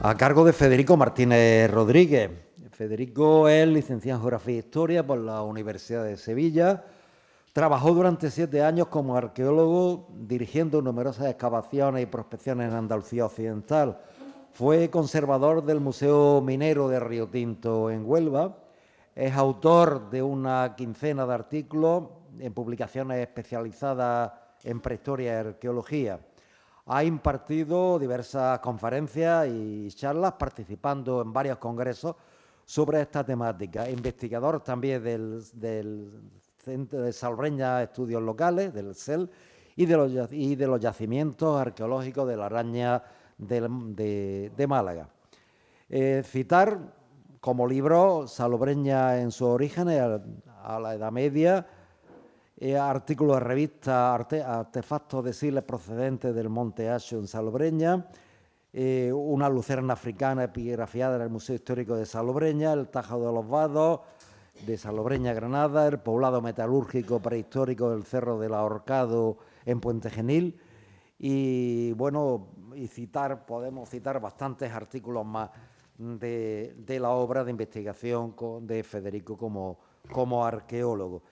a cargo de Federico Martínez Rodríguez. Federico es licenciado en Geografía e Historia por la Universidad de Sevilla. Trabajó durante 7 años como arqueólogo, dirigiendo numerosas excavaciones y prospecciones en Andalucía Occidental. Fue conservador del Museo Minero de Río Tinto en Huelva. Es autor de una quincena de artículos en publicaciones especializadas en prehistoria y arqueología. Ha impartido diversas conferencias y charlas, participando en varios congresos sobre esta temática. Investigador también del Centro de Salobreña Estudios Locales, del CEL, y de los yacimientos arqueológicos de la Araña de Málaga. Citar como libro Salobreña en sus orígenes a la Edad Media, artículos de revista Artefactos de Siles procedentes del Monte Acho en Salobreña, una lucerna africana epigrafiada en el Museo Histórico de Salobreña, el Tajo de los Vados de Salobreña, Granada, el poblado metalúrgico prehistórico del Cerro del Ahorcado en Puente Genil, y bueno, podemos citar bastantes artículos más de la obra de investigación de Federico como arqueólogo.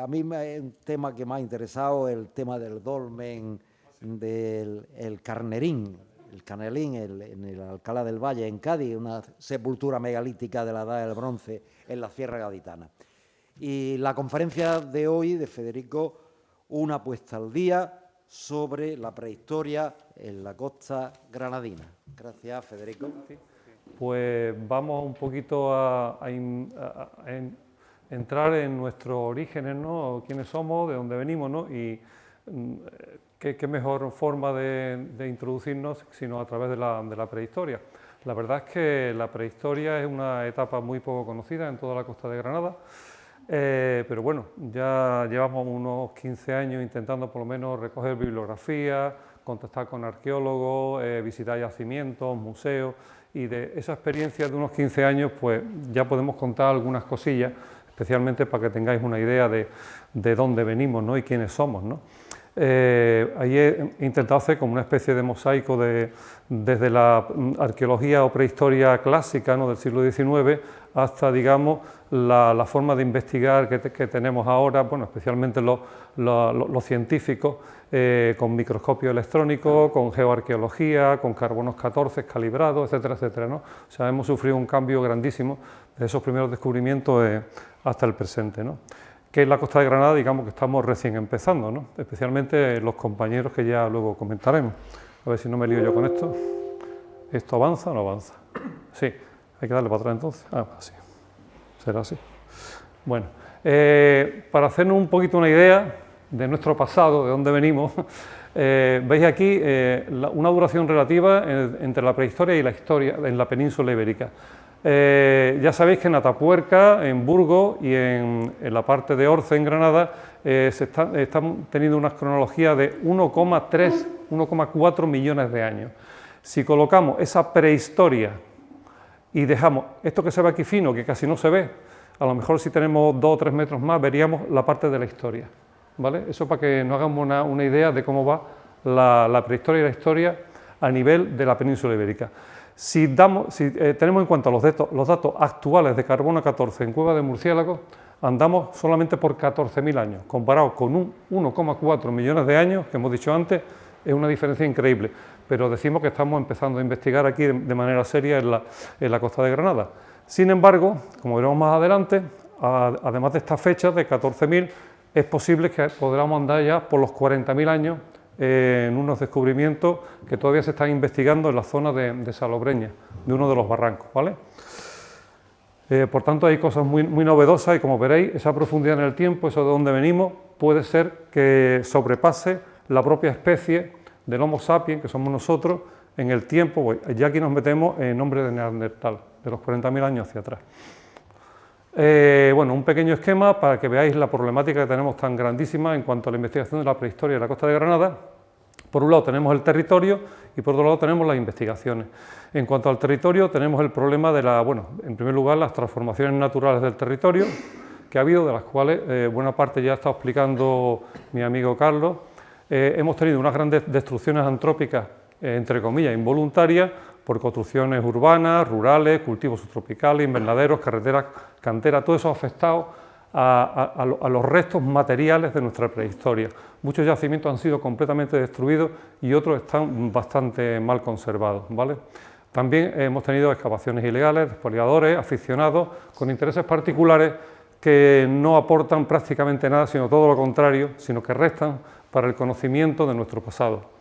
A mí un tema que me ha interesado es el tema del dolmen del Carnerín, en el Alcalá del Valle, en Cádiz, una sepultura megalítica de la Edad del Bronce en la Sierra Gaditana. Y la conferencia de hoy de Federico, una puesta al día sobre la prehistoria en la costa granadina. Gracias, Federico. Pues vamos un poquito a entrar en nuestros orígenes, ¿no? Quiénes somos, de dónde venimos, ¿no? Y qué mejor forma de introducirnos sino a través de la prehistoria. La verdad es que la prehistoria es una etapa muy poco conocida en toda la costa de Granada, pero bueno, ya llevamos unos 15 años intentando por lo menos recoger bibliografía, contactar con arqueólogos, visitar yacimientos, museos, y de esa experiencia de unos 15 años pues ya podemos contar algunas cosillas, especialmente para que tengáis una idea de dónde venimos, ¿no? Y quiénes somos, ¿no? Ahí he intentado hacer como una especie de mosaico desde la arqueología o prehistoria clásica, ¿no? Del siglo XIX hasta, digamos, la forma de investigar que tenemos ahora, bueno, especialmente los científicos, con microscopio electrónico, con geoarqueología, con carbonos 14 calibrados, etcétera, etcétera, ¿no? O sea, hemos sufrido un cambio grandísimo de esos primeros descubrimientos hasta el presente, ¿no? Que en la costa de Granada, digamos que estamos recién empezando, ¿no? Especialmente los compañeros que ya luego comentaremos. A ver si no me lío yo con esto. ¿Esto avanza o no avanza? Sí, hay que darle para atrás entonces. Ah, así. Será así. Bueno, para hacernos un poquito una idea de nuestro pasado, de dónde venimos, veis aquí una duración relativa entre la prehistoria y la historia en la península ibérica. Ya sabéis que en Atapuerca, en Burgos y en la parte de Orce, en Granada, están teniendo unas cronologías de 1,3, 1,4 millones de años. Si colocamos esa prehistoria y dejamos esto que se ve aquí fino, que casi no se ve, a lo mejor si tenemos 2 o 3 metros más veríamos la parte de la historia, ¿vale? Eso para que nos hagamos una idea de cómo va la prehistoria y la historia a nivel de la península ibérica. Si tenemos en cuenta los datos actuales de carbono 14 en Cueva de Murciélago, andamos solamente por 14.000 años, comparado con un 1,4 millones de años, que hemos dicho antes, es una diferencia increíble, pero decimos que estamos empezando a investigar aquí de manera seria en la costa de Granada. Sin embargo, como veremos más adelante, además de estas fechas de 14.000, es posible que podamos andar ya por los 40.000 años en unos descubrimientos que todavía se están investigando en la zona de Salobreña, de uno de los barrancos, ¿vale? Por tanto, hay cosas muy novedosas y, como veréis, esa profundidad en el tiempo, eso de dónde venimos, puede ser que sobrepase la propia especie del Homo sapiens, que somos nosotros, en el tiempo. Pues ya aquí nos metemos en nombre de Neandertal, de los 40.000 años hacia atrás. Bueno, un pequeño esquema para que veáis la problemática que tenemos tan grandísima en cuanto a la investigación de la prehistoria de la costa de Granada. Por un lado tenemos el territorio y por otro lado tenemos las investigaciones. En cuanto al territorio tenemos el problema de en primer lugar, las transformaciones naturales del territorio que ha habido, de las cuales buena parte ya ha estado explicando mi amigo Carlos. Hemos tenido unas grandes destrucciones antrópicas, entre comillas, involuntarias, por construcciones urbanas, rurales, cultivos subtropicales, invernaderos, carreteras, canteras, todo eso ha afectado a los restos materiales de nuestra prehistoria. Muchos yacimientos han sido completamente destruidos y otros están bastante mal conservados, ¿vale? También hemos tenido excavaciones ilegales, despoliadores, aficionados, con intereses particulares que no aportan prácticamente nada, sino todo lo contrario, sino que restan para el conocimiento de nuestro pasado.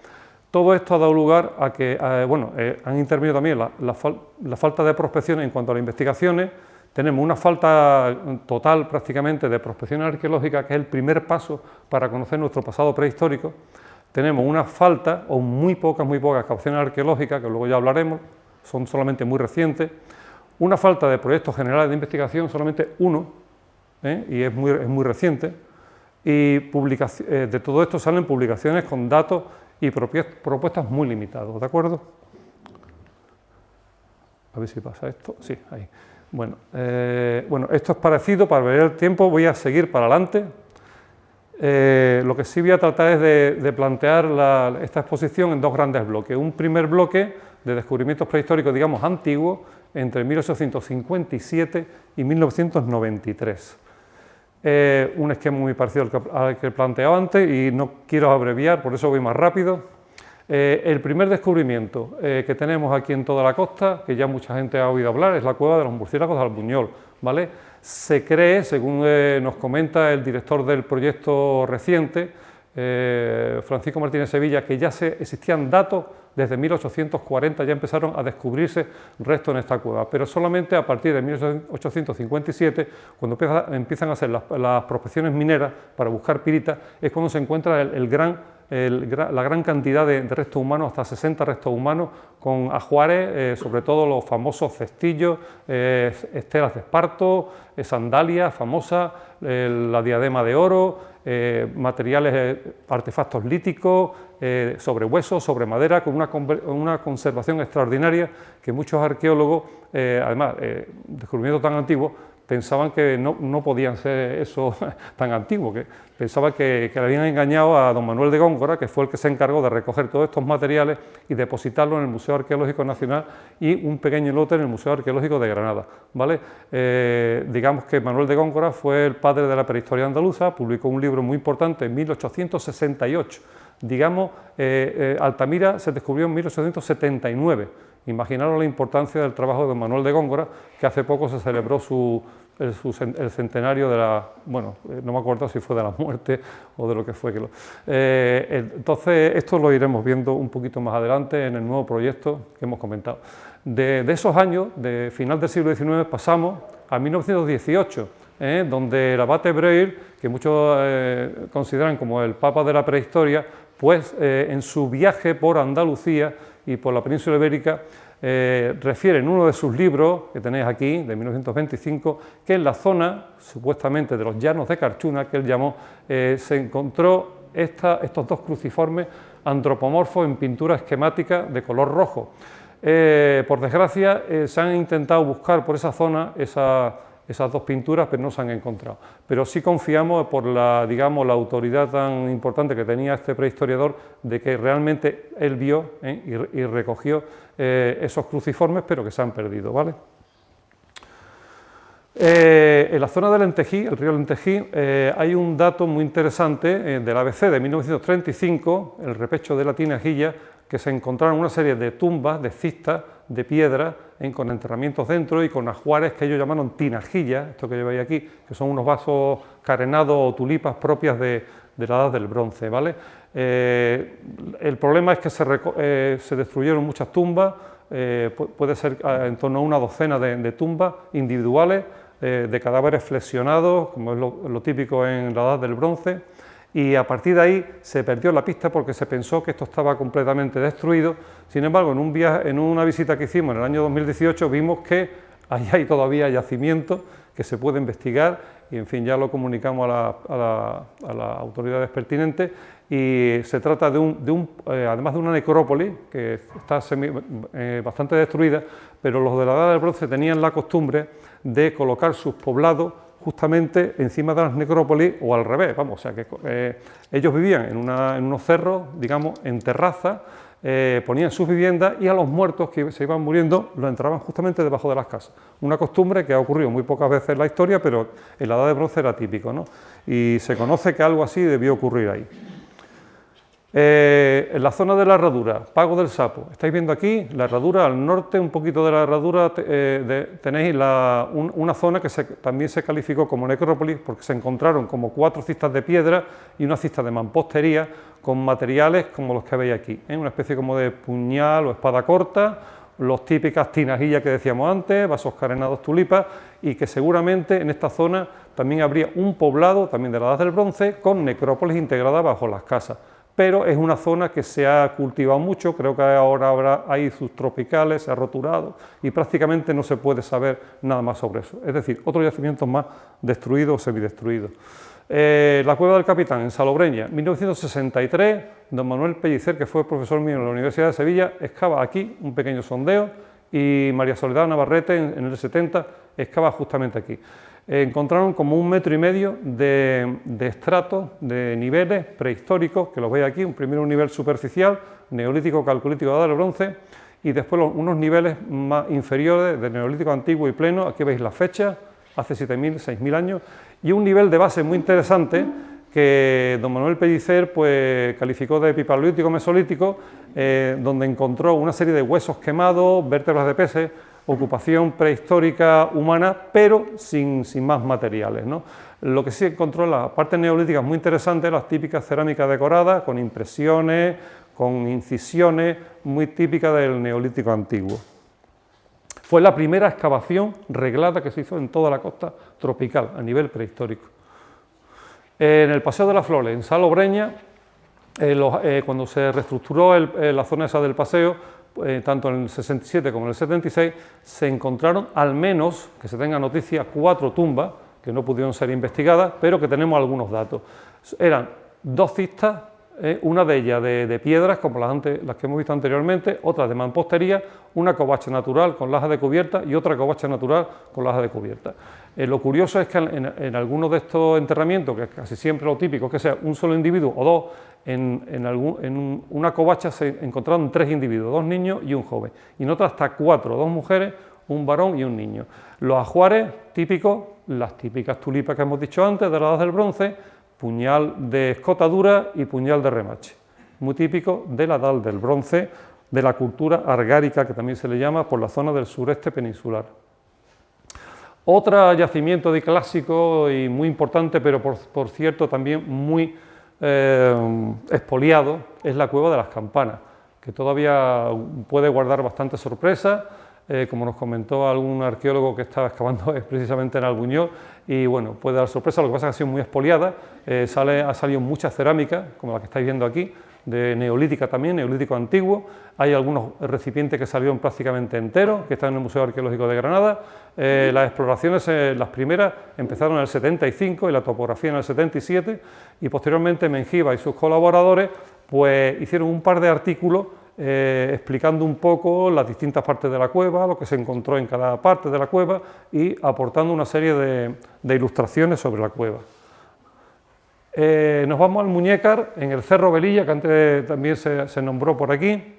Todo esto ha dado lugar a que, han intervenido también la falta de prospección en cuanto a las investigaciones. Tenemos una falta total prácticamente de prospección arqueológica, que es el primer paso para conocer nuestro pasado prehistórico. Tenemos una falta, o muy pocas excavaciones arqueológicas, que luego ya hablaremos, son solamente muy recientes. Una falta de proyectos generales de investigación, solamente uno, y es muy reciente. Y de todo esto salen publicaciones con datos y propuestas muy limitados, ¿de acuerdo? A ver si pasa esto, sí, ahí. Bueno, esto es parecido, para ver el tiempo voy a seguir para adelante. Lo que sí voy a tratar es de plantear esta exposición en dos grandes bloques. Un primer bloque de descubrimientos prehistóricos, digamos, antiguos, entre 1857 y 1993. Un esquema muy parecido al que he planteado antes y no quiero abreviar, por eso voy más rápido. El primer descubrimiento que tenemos aquí en toda la costa, que ya mucha gente ha oído hablar, es la cueva de los murciélagos de Albuñol, ¿vale? Se cree, según nos comenta el director del proyecto reciente, Francisco Martínez Sevilla, que ya existían datos desde 1840, ya empezaron a descubrirse restos en esta cueva, pero solamente a partir de 1857, cuando empiezan a hacer las prospecciones mineras para buscar pirita, es cuando se encuentra la gran cantidad de restos humanos, hasta 60 restos humanos, con ajuares, sobre todo los famosos cestillos, estelas de esparto, sandalias famosas, la diadema de oro, materiales, artefactos líticos, sobre huesos, sobre madera, con una conservación extraordinaria que muchos arqueólogos, además, descubrimientos tan antiguos, pensaban que no podían ser eso tan antiguo, que pensaban que le habían engañado a don Manuel de Góngora, que fue el que se encargó de recoger todos estos materiales y depositarlos en el Museo Arqueológico Nacional y un pequeño lote en el Museo Arqueológico de Granada, ¿vale? Digamos que Manuel de Góngora fue el padre de la prehistoria andaluza, publicó un libro muy importante en 1868, digamos, Altamira se descubrió en 1879, imaginaros la importancia del trabajo de don Manuel de Góngora, que hace poco se celebró el centenario de no me acuerdo si fue de la muerte o de lo que fue. Entonces, esto lo iremos viendo un poquito más adelante en el nuevo proyecto que hemos comentado. De esos años, de final del siglo XIX, pasamos a 1918, donde el abate Breuil, que muchos consideran como el papa de la prehistoria, pues en su viaje por Andalucía y por la península ibérica, refiere en uno de sus libros, que tenéis aquí, de 1925, que en la zona, supuestamente de los llanos de Carchuna, que él llamó, se encontró estos dos cruciformes antropomorfos en pintura esquemática de color rojo. Por desgracia, se han intentado buscar por esa zona esas dos pinturas, pero no se han encontrado. Pero sí confiamos por la autoridad tan importante que tenía este prehistoriador, de que realmente él vio y recogió esos cruciformes, pero que se han perdido, ¿vale? En la zona de Lentejí, el río Lentejí, hay un dato muy interesante del ABC de 1935, el repecho de la Tinajilla, que se encontraron una serie de tumbas, de cistas, de piedra, con enterramientos dentro y con ajuares que ellos llamaron tinajillas, esto que lleváis aquí, que son unos vasos carenados o tulipas propias de la edad del bronce, ¿vale? El problema es que se destruyeron muchas tumbas, puede ser en torno a una docena de tumbas individuales, de cadáveres flexionados, como es lo típico en la edad del bronce, y a partir de ahí se perdió la pista porque se pensó que esto estaba completamente destruido. Sin embargo, en una visita que hicimos en el año 2018 vimos que ahí hay todavía yacimientos que se puede investigar y, en fin, ya lo comunicamos a las autoridades pertinentes, y se trata además de una necrópolis que está bastante destruida, pero los de la edad del bronce tenían la costumbre de colocar sus poblados justamente encima de las necrópolis, o al revés, vamos, o sea que ellos vivían en unos cerros, digamos, en terraza, ponían sus viviendas y a los muertos que se iban muriendo los enterraban justamente debajo de las casas. Una costumbre que ha ocurrido muy pocas veces en la historia, pero en la Edad del Bronce era típico, ¿no? Y se conoce que algo así debió ocurrir ahí. En la zona de la herradura, Pago del Sapo, estáis viendo aquí la herradura, al norte un poquito de la herradura tenéis una zona que también se calificó como necrópolis porque se encontraron como 4 cistas de piedra y una cista de mampostería con materiales como los que veis aquí, una especie como de puñal o espada corta, los típicas tinajillas que decíamos antes, vasos carenados, tulipas, y que seguramente en esta zona también habría un poblado, también de la Edad del Bronce, con necrópolis integrada bajo las casas. Pero es una zona que se ha cultivado mucho, creo que ahora hay subtropicales, se ha roturado y prácticamente no se puede saber nada más sobre eso. Es decir, otros yacimientos más destruidos o semidestruidos. La Cueva del Capitán, en Salobreña, 1963, don Manuel Pellicer, que fue profesor mío en la Universidad de Sevilla, excava aquí un pequeño sondeo y María Soledad Navarrete, en el 70, excava justamente aquí. Encontraron como 1,5 metros de estratos, de niveles prehistóricos, que los veis aquí, primero un nivel superficial, neolítico, calcolítico, Edad del Bronce, y después unos niveles más inferiores de neolítico antiguo y pleno, aquí veis la fecha, hace 7.000, 6.000 años, y un nivel de base muy interesante que don Manuel Pellicer pues, calificó de epipaleolítico mesolítico, donde encontró una serie de huesos quemados, vértebras de peces, ocupación prehistórica humana, pero sin más materiales, ¿no? Lo que sí encontró en la parte neolítica muy interesante, las típicas cerámicas decoradas, con impresiones, con incisiones, muy típicas del neolítico antiguo. Fue la primera excavación reglada que se hizo en toda la costa tropical, a nivel prehistórico. En el Paseo de las Flores, en Salobreña, cuando se reestructuró la zona esa del paseo, tanto en el 67 como en el 76, se encontraron al menos, que se tenga noticia, 4 tumbas que no pudieron ser investigadas, pero que tenemos algunos datos. Eran 2 cistas, una de ellas de piedras, como las que hemos visto anteriormente, otra de mampostería, una covacha natural con laja de cubierta y otra covacha natural con laja de cubierta. Lo curioso es que en algunos de estos enterramientos, que casi siempre lo típico es que sea un solo individuo o dos, en una covacha se encontraron 3 individuos, 2 niños y un joven, y en otra hasta 4, 2 mujeres, un varón y un niño. Los ajuares típicos, las típicas tulipas que hemos dicho antes de la Edad del Bronce, puñal de escotadura y puñal de remache, muy típico de la Edad del Bronce, de la cultura argárica, que también se le llama, por la zona del sureste peninsular. Otro yacimiento de clásico y muy importante, pero por cierto también muy expoliado, es la Cueva de las Campanas, que todavía puede guardar bastantes sorpresas, como nos comentó algún arqueólogo que estaba excavando precisamente en Albuñol, y bueno, puede dar sorpresa, lo que pasa es que ha sido muy expoliada, ha salido mucha cerámica, como la que estáis viendo aquí, de neolítica también, neolítico antiguo, hay algunos recipientes que salieron prácticamente enteros, que están en el Museo Arqueológico de Granada. Las exploraciones, las primeras, empezaron en el 75 y la topografía en el 77, y posteriormente Mengiba y sus colaboradores pues hicieron un par de artículos explicando un poco las distintas partes de la cueva, lo que se encontró en cada parte de la cueva y aportando una serie de ilustraciones sobre la cueva. Nos vamos al Muñécar, en el Cerro Velilla, que antes también se nombró por aquí.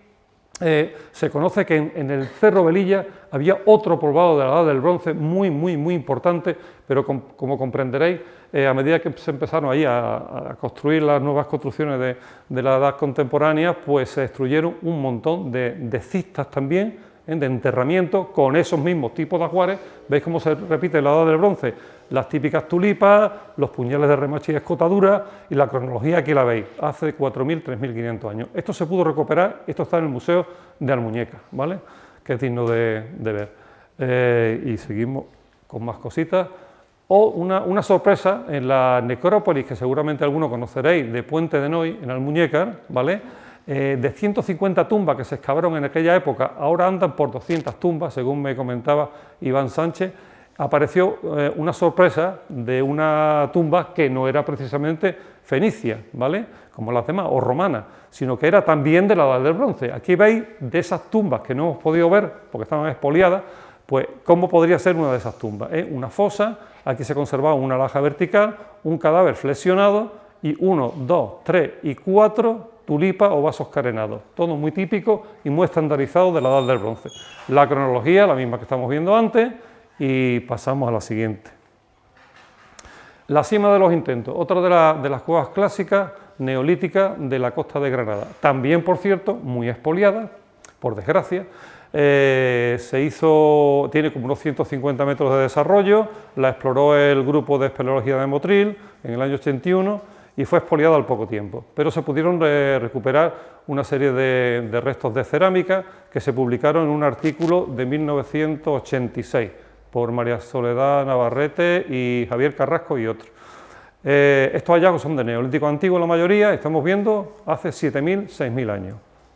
Se conoce que en el Cerro Velilla había otro poblado de la Edad del Bronce muy importante, pero como comprenderéis, a medida que se empezaron ahí a construir las nuevas construcciones de la edad contemporánea, pues se destruyeron un montón de cistas también, de enterramiento con esos mismos tipos de ajuares. ¿Veis cómo se repite en la Edad del Bronce? Las típicas tulipas, los puñales de remache y escotadura, y la cronología aquí la veis, hace 4.000, 3.500 años. Esto se pudo recuperar, esto está en el Museo de Almuñécar, ¿vale?, que es digno de ver. Y seguimos con más cositas. O una sorpresa en la necrópolis, que seguramente algunos conoceréis, de Puente de Noy, en Almuñécar, ¿vale?, de 150 tumbas que se excavaron en aquella época, ahora andan por 200 tumbas, según me comentaba Iván Sánchez. Apareció una sorpresa de una tumba que no era precisamente fenicia, ¿vale?, como las demás, o romana, sino que era también de la Edad del Bronce. Aquí veis de esas tumbas que no hemos podido ver porque estaban expoliadas, pues cómo podría ser una de esas tumbas. Una fosa, aquí se conservaba una laja vertical, un cadáver flexionado y 1, 2, 3 y 4 tulipa o vasos carenados. Todo muy típico y muy estandarizado de la Edad del Bronce. La cronología, la misma que estamos viendo antes, y pasamos a la siguiente. La cima de los intentos, otra de las cuevas clásicas neolíticas de la costa de Granada. También, por cierto, muy expoliada, por desgracia. Tiene como unos 150 metros de desarrollo, la exploró el grupo de espeleología de Motril en el año 81 y fue expoliada al poco tiempo, pero se pudieron recuperar una serie de restos de cerámica que se publicaron en un artículo de 1986 por María Soledad Navarrete y Javier Carrasco y otros. Estos hallazgos son de Neolítico antiguo la mayoría, estamos viendo hace 7.000, 6.000 años.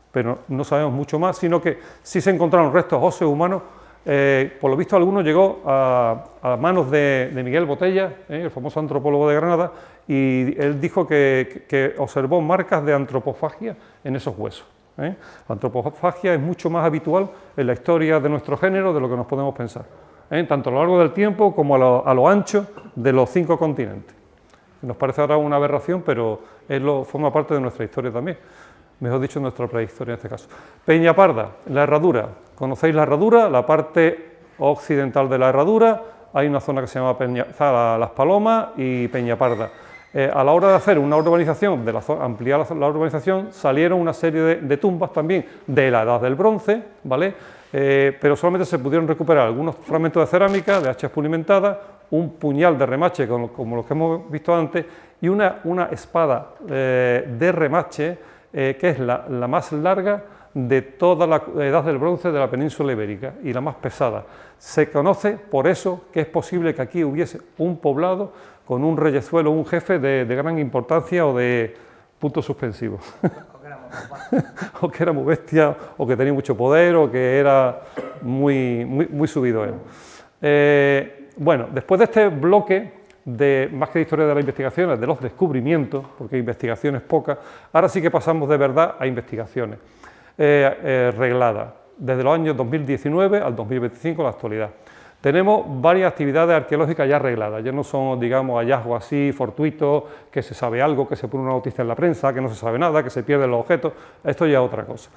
Pero no sabemos mucho más, sino que sí se encontraron restos óseos humanos. Por lo visto alguno llegó a manos de Miguel Botella, el famoso antropólogo de Granada, y él dijo que observó marcas de antropofagia en esos huesos. La antropofagia es mucho más habitual en la historia de nuestro género de lo que nos podemos pensar, tanto a lo largo del tiempo como a lo ancho de los 5 continentes. Nos parece ahora una aberración, pero forma parte de nuestra historia también. Mejor dicho, nuestra prehistoria en este caso. Peñaparda, la herradura. ¿Conocéis la herradura? La parte occidental de la herradura, hay una zona que se llama Las Palomas y Peñaparda. A la hora de hacer una urbanización, ampliar la urbanización, salieron una serie de tumbas también de la Edad del Bronce, ¿vale? Pero solamente se pudieron recuperar algunos fragmentos de cerámica, de hachas pulimentadas, un puñal de remache como los que hemos visto antes y una espada de remache que es la más larga de toda la Edad del Bronce de la península ibérica y la más pesada. Se conoce por eso que es posible que aquí hubiese un poblado con un reyezuelo, un jefe de gran importancia o de puntos suspensivos. O que era muy bestia, o que tenía mucho poder, o que era muy subido él. Bueno, después de este bloque, más que de historia de las investigaciones, de los descubrimientos, porque investigaciones pocas, ahora sí que pasamos de verdad a investigaciones regladas, desde los años 2019 al 2025 a la actualidad. Tenemos varias actividades arqueológicas ya regladas, ya no son, digamos, hallazgos así fortuitos, que se sabe algo, que se pone una noticia en la prensa, que no se sabe nada, que se pierden los objetos, esto ya es otra cosa.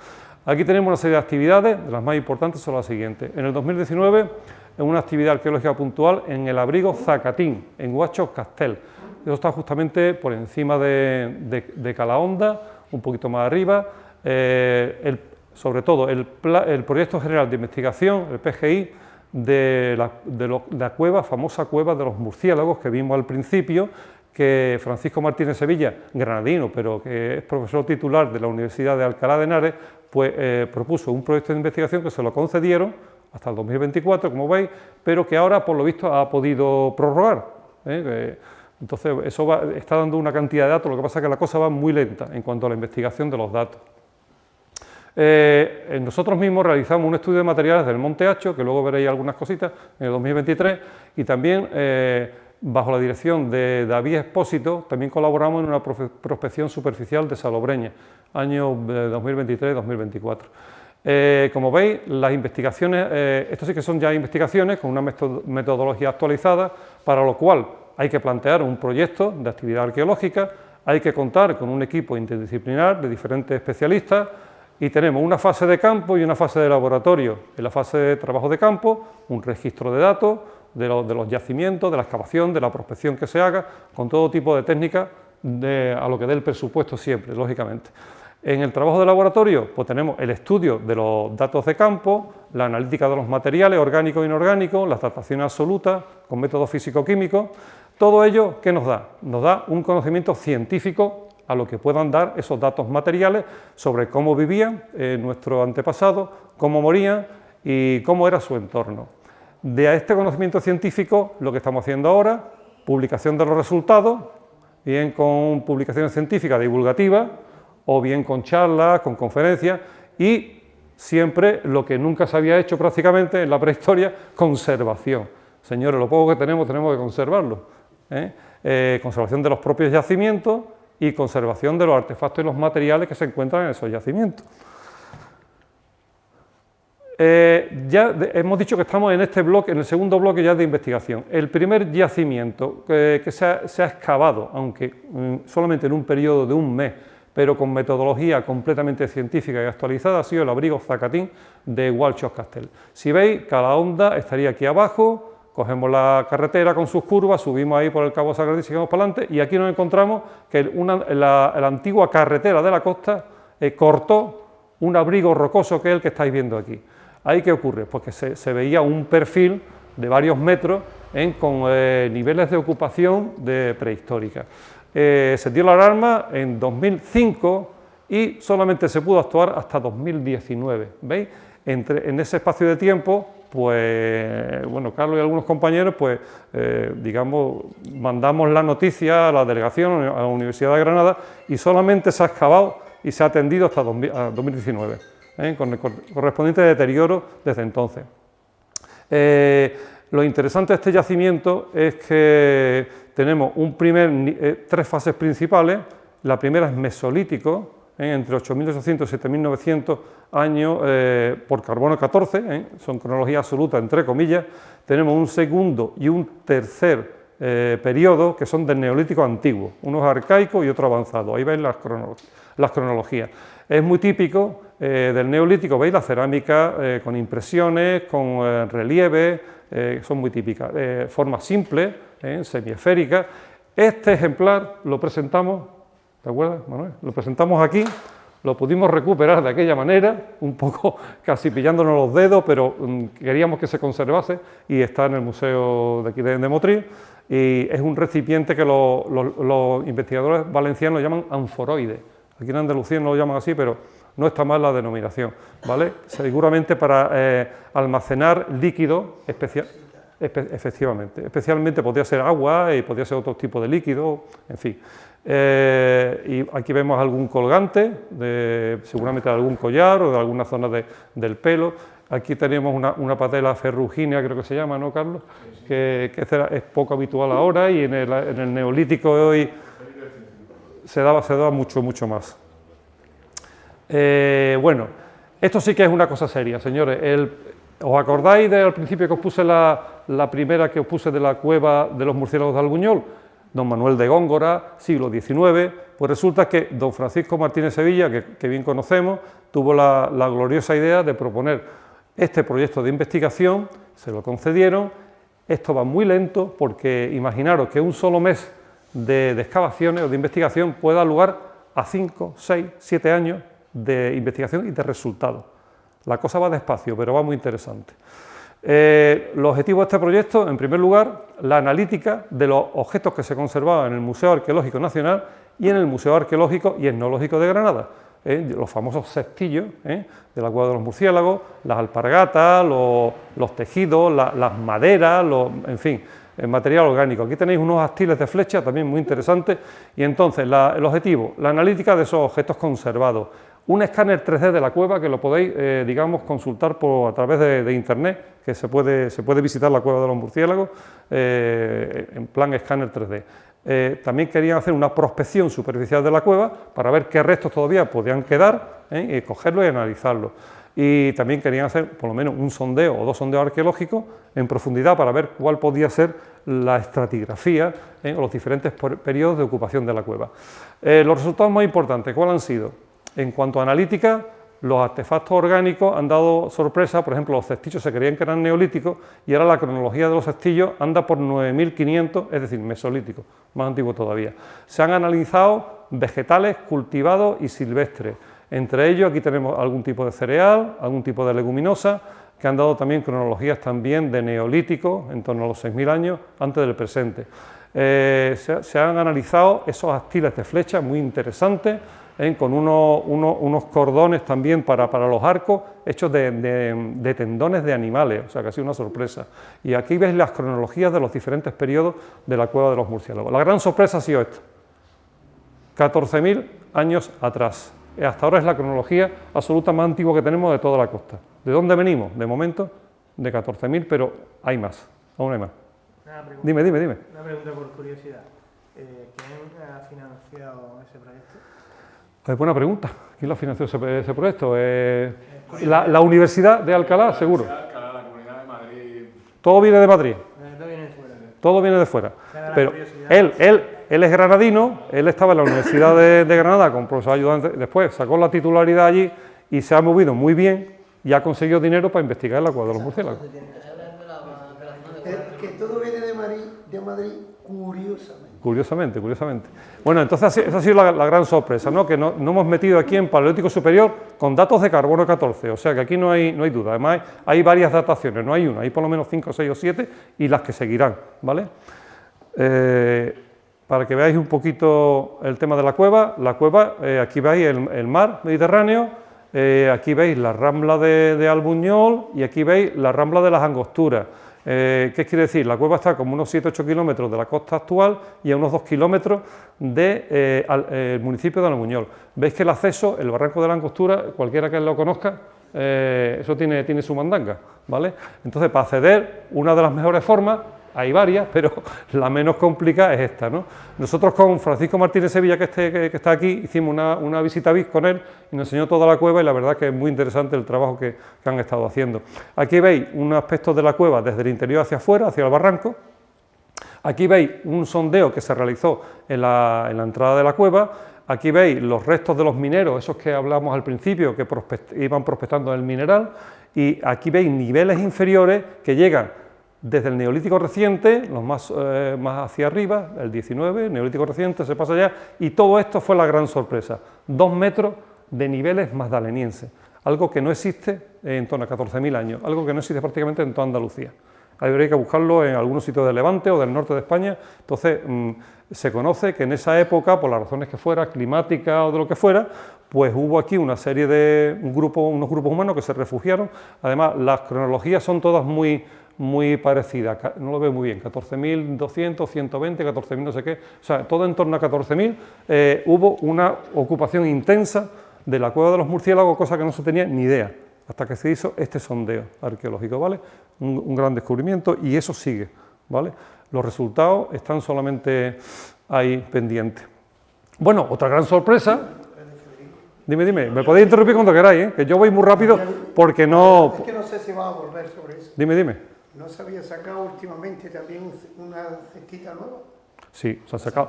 Aquí tenemos una serie de actividades, las más importantes son las siguientes. En el 2019, en una actividad arqueológica puntual en el abrigo Zacatín, en Huachos Castel. Eso está justamente por encima de Calahonda, un poquito más arriba. Sobre todo, el Proyecto General de Investigación, el PGI, de la famosa cueva de los murciélagos que vimos al principio, que Francisco Martínez Sevilla, granadino, pero que es profesor titular de la Universidad de Alcalá de Henares, pues propuso un proyecto de investigación que se lo concedieron hasta el 2024, como veis, pero que ahora, por lo visto, ha podido prorrogar. Entonces, eso está dando una cantidad de datos, lo que pasa es que la cosa va muy lenta en cuanto a la investigación de los datos. Nosotros mismos realizamos un estudio de materiales del Monte Hacho, que luego veréis algunas cositas, en el 2023, y también, bajo la dirección de David Expósito, también colaboramos en una prospección superficial de Salobreña, año 2023-2024. Como veis, las investigaciones, estos sí que son ya investigaciones con una metodología actualizada, para lo cual hay que plantear un proyecto de actividad arqueológica, hay que contar con un equipo interdisciplinar de diferentes especialistas y tenemos una fase de campo y una fase de laboratorio. En la fase de trabajo de campo, un registro de datos de los yacimientos, de la excavación, de la prospección que se haga, con todo tipo de técnicas a lo que dé el presupuesto siempre, lógicamente. En el trabajo de laboratorio, pues tenemos el estudio de los datos de campo, la analítica de los materiales orgánicos e inorgánicos, las dataciones absolutas con métodos físico-químicos. Todo ello, ¿qué nos da? Nos da un conocimiento científico a lo que puedan dar esos datos materiales sobre cómo vivían nuestros antepasados, cómo morían y cómo era su entorno. De este conocimiento científico, lo que estamos haciendo ahora, publicación de los resultados, bien con publicaciones científicas divulgativas, o bien con charlas, con conferencias, y siempre lo que nunca se había hecho prácticamente en la prehistoria, conservación. Señores, lo poco que tenemos que conservarlo. Conservación de los propios yacimientos y conservación de los artefactos y los materiales que se encuentran en esos yacimientos. Ya hemos dicho que estamos en este bloque, en el segundo bloque ya de investigación. El primer yacimiento que se ha excavado, aunque solamente en un periodo de un mes, pero con metodología completamente científica y actualizada, ha sido el abrigo Zacatín de Gualchos Castell. Si veis, cada onda estaría aquí abajo, cogemos la carretera con sus curvas, subimos ahí por el Cabo Sagradí y seguimos para adelante, y aquí nos encontramos que la antigua carretera de la costa cortó un abrigo rocoso que es el que estáis viendo aquí. ¿Ahí qué ocurre? Pues que se veía un perfil de varios metros con niveles de ocupación prehistórica. Se dio la alarma en 2005 y solamente se pudo actuar hasta 2019. ¿Veis? En ese espacio de tiempo, pues, bueno, Carlos y algunos compañeros, pues, digamos, mandamos la noticia a la delegación, a la Universidad de Granada, y solamente se ha excavado y se ha atendido hasta 2019, con el correspondiente deterioro desde entonces. Lo interesante de este yacimiento es que tenemos tres fases principales. La primera es mesolítico, entre 8.800 y 7.900 años por carbono 14, son cronología absoluta entre comillas. Tenemos un segundo y un tercer periodo que son del neolítico antiguo, uno es arcaico y otro avanzado. Ahí veis las cronologías. Es muy típico del neolítico, veis la cerámica con impresiones, con relieves, son muy típicas, forma simple, semiesférica. Este ejemplar lo presentamos, ¿te acuerdas, Manuel? Lo presentamos aquí, lo pudimos recuperar de aquella manera, un poco casi pillándonos los dedos, pero queríamos que se conservase y está en el museo de aquí de Motril, y es un recipiente que los investigadores valencianos llaman anforoide. Aquí en Andalucía no lo llaman así, pero no está mal la denominación, ¿vale? Seguramente para almacenar líquido efectivamente, especialmente podría ser agua y podría ser otro tipo de líquido, en fin. Y aquí vemos algún colgante, seguramente de algún collar o de alguna zona del pelo. Aquí tenemos una patela ferrugínea, creo que se llama, ¿no, Carlos? Que es poco habitual ahora, y en el neolítico hoy se daba mucho más. Bueno, esto sí que es una cosa seria, señores. ¿Os acordáis al principio que os puse la primera que os puse de la cueva de los murciélagos de Albuñol? Don Manuel de Góngora, siglo XIX, pues resulta que don Francisco Martínez Sevilla, que bien conocemos, tuvo la gloriosa idea de proponer este proyecto de investigación, se lo concedieron. Esto va muy lento porque imaginaros que un solo mes de excavaciones o de investigación puede dar lugar a 5, 6, 7 años de investigación y de resultados. La cosa va despacio, pero va muy interesante. Los objetivos de este proyecto, en primer lugar, la analítica de los objetos que se conservaban en el Museo Arqueológico Nacional y en el Museo Arqueológico y Etnológico de Granada. Los famosos cestillos de la cueva de los murciélagos, las alpargatas, los tejidos, las maderas, en fin, el material orgánico. Aquí tenéis unos astiles de flecha también muy interesantes, y entonces el objetivo, la analítica de esos objetos conservados. Un escáner 3D de la cueva que lo podéis, digamos, consultar a través de internet, que se puede visitar la cueva de los murciélagos en plan escáner 3D. También querían hacer una prospección superficial de la cueva para ver qué restos todavía podían quedar, y cogerlos y analizarlos. Y también querían hacer por lo menos un sondeo o 2 sondeos arqueológicos en profundidad para ver cuál podía ser la estratigrafía o los diferentes periodos de ocupación de la cueva. Los resultados más importantes, ¿cuáles han sido? En cuanto a analítica, los artefactos orgánicos han dado sorpresa. Por ejemplo, los cestillos se creían que eran neolíticos y ahora la cronología de los cestillos anda por 9.500, es decir, mesolíticos, más antiguo todavía. Se han analizado vegetales cultivados y silvestres. Entre ellos aquí tenemos algún tipo de cereal, algún tipo de leguminosa, que han dado también cronologías también de neolítico, en torno a los 6.000 años antes del presente. Se han analizado esos astiles de flecha muy interesantes, con unos cordones también para los arcos, hechos de tendones de animales, o sea que ha sido una sorpresa. Y aquí veis las cronologías de los diferentes periodos de la cueva de los murciélagos. La gran sorpresa ha sido esta: 14.000 años atrás. Hasta ahora es la cronología absoluta más antigua que tenemos de toda la costa. ¿De dónde venimos? De momento, de 14.000, pero hay más, aún hay más. Dime. Una pregunta por curiosidad. ¿Quién ha financiado ese proyecto? Es buena pregunta. ¿Quién lo ha financiado ese proyecto? La Universidad de Alcalá, seguro. Alcalá, la Comunidad de Madrid. Todo viene de Madrid. Todo viene de fuera. Todo viene de fuera. Pero él él es granadino, él estaba en la Universidad de Granada como profesor ayudante, después sacó la titularidad allí y se ha movido muy bien y ha conseguido dinero para investigar la cueva de los murciélagos. Que todo viene de Madrid, curiosamente. Curiosamente. Bueno, entonces esa ha sido la gran sorpresa, ¿no? Que no hemos metido aquí en Paleolítico Superior con datos de carbono 14, o sea que aquí no hay duda. Además hay varias dataciones, no hay una, hay por lo menos 5, 6 o 7 y las que seguirán, ¿vale? Para que veáis un poquito el tema de la cueva, aquí veis el mar Mediterráneo, aquí veis la rambla de Albuñol y aquí veis la rambla de las Angosturas. ¿Qué quiere decir? La cueva está como unos 7-8 kilómetros de la costa actual y a unos 2 kilómetros del municipio de Albuñol. Veis que el acceso, el barranco de la Angostura, cualquiera que lo conozca, eso tiene su mandanga, ¿vale? Entonces, para acceder, una de las mejores formas, hay varias, pero la menos complicada es esta, ¿no? Nosotros con Francisco Martínez Sevilla, que está aquí, hicimos una visita bis con él y nos enseñó toda la cueva y la verdad que es muy interesante el trabajo que han estado haciendo. Aquí veis un aspecto de la cueva desde el interior hacia afuera, hacia el barranco. Aquí veis un sondeo que se realizó en la entrada de la cueva. Aquí veis los restos de los mineros, esos que hablamos al principio, que iban prospectando el mineral. Y aquí veis niveles inferiores que llegan desde el Neolítico reciente, los más hacia arriba, el 19, Neolítico reciente, se pasa allá, y todo esto fue la gran sorpresa, 2 metros de niveles magdalenienses, algo que no existe en torno a 14.000 años, algo que no existe prácticamente en toda Andalucía. Habría que buscarlo en algunos sitios del Levante o del norte de España. Entonces, se conoce que en esa época, por las razones que fuera, climática o de lo que fuera, pues hubo aquí una serie de unos grupos humanos que se refugiaron. Además, las cronologías son todas muy parecida, no lo veo muy bien, 14.200, 120, 14.000 no sé qué, o sea, todo en torno a 14.000, hubo una ocupación intensa de la cueva de los murciélagos, cosa que no se tenía ni idea, hasta que se hizo este sondeo arqueológico, ¿vale? Un gran descubrimiento y eso sigue, ¿vale? Los resultados están solamente ahí pendientes. Bueno, otra gran sorpresa. Dime, me podéis interrumpir cuando queráis, que yo voy muy rápido porque no... Es que no sé si va a volver sobre eso. Dime. ¿No se había sacado últimamente también una cestita nueva? Sí, se ha sacado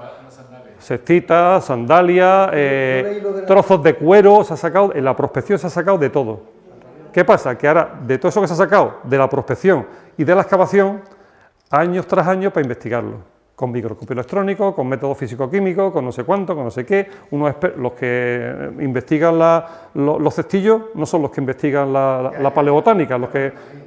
cestitas, sandalias, trozos de cuero, se ha sacado, en la prospección se ha sacado de todo. ¿Qué pasa? Que ahora, de todo eso que se ha sacado, de la prospección y de la excavación, años tras años para investigarlo. Con microscopio electrónico, con método físico-químico, con no sé cuánto, con no sé qué. Los que investigan los cestillos no son los que investigan la paleobotánica,